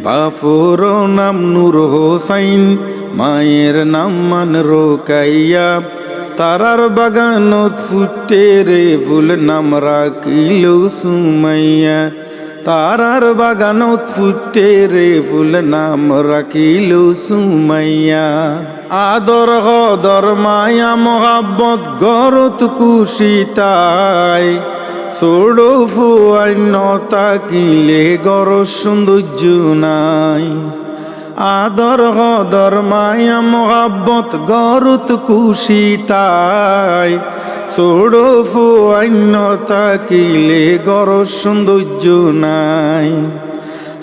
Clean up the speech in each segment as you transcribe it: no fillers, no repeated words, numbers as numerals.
বাপুর নাম নূর হোসাইন, মায়ের নাম মান রোকাইয়া। তারার বাগানত ফুটে রে ফুল, নাম রাখিল সুমাইয়া। তারার বাগানত ফুটে রে ফুল, নাম রাখিল সুমাইয়া। আদর হদর মায়া মহাব্বত গরত কুশিতাই, ছোড়ো ফুয়ান্য তাকিলে গর সৌন্দর্য নাই। আদর হদর মায়া মহাব্বত গরত কুশিতাই, ছোড়ো ফুয়ান্য তাকিলে গর সৌন্দর্য নাই।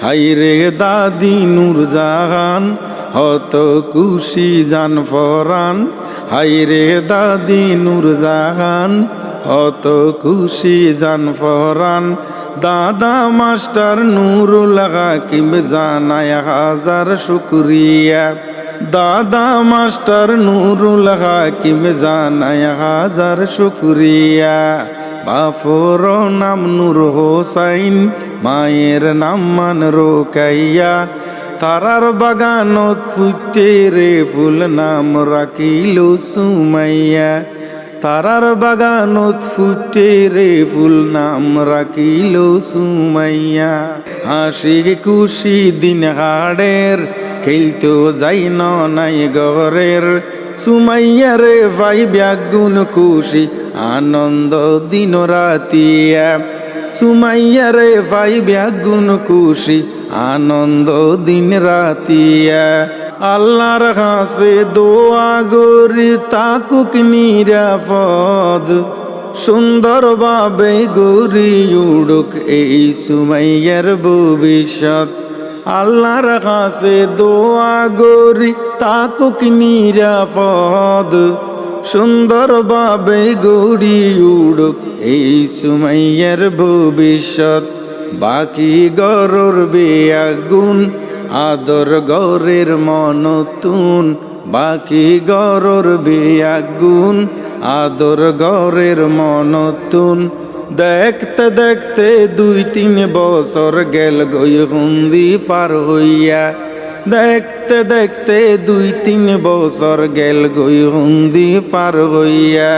হাইরে দাদি নূরজাহান, হত খুশি জান ফরান। হাইরে দাদি নূরজাহান, হত খুশি জান ফরান। দাদা মাস্টার নুরুল হাকিম জানায় হাজার শুকরিয়া। দাদা মাস্টার নুরুল হাকিম জানায় হাজার শুকরিয়া। বাপুর নাম নূর হোসাইন, মায়ের নাম মান রোকাইয়া। তারার বাগানত ফুটে রে ফুল, নাম রাখিল সুমাইয়া। তারার বাগানত ফুটে রে ফুল, নাম রাখিল সুমাইয়া। হাসি খুশি দিন হাড়ের, খেলতো যাই নাই ঘরের। সুমাইয়া রে ভাই ব্যাগুন খুশি, আনন্দ দিন রাতিয়া। সুমাইয়া রে ভাই ব্যাগুন খুশি, আনন্দ দিন রাতিয়া। আল্লাহর কাছে দোয়া গরি তাকুক নিরাপদ, সুন্দরভাবে গড়ি উড়ুক এই সুমাইয়ার ভবিষ্যৎ। আল্লাহর কাছে দোয়া গরি তাকুক নিরাপদ, সুন্দরভাবে গড়ি উড়ুক এই সুমাইয়ার ভবিষ্যৎ। বাকি গরর বেআগুন, আদর গরের মনতুন। বাকি গরর বেআগুন, আদর গরের মনতুন। দেখতে দেখতে 2-3 বছর গেল গই হুন্দি পার হইয়া। দেখতে দেখতে 2-3 বছর গেল গই হুন্দি পার হইয়া।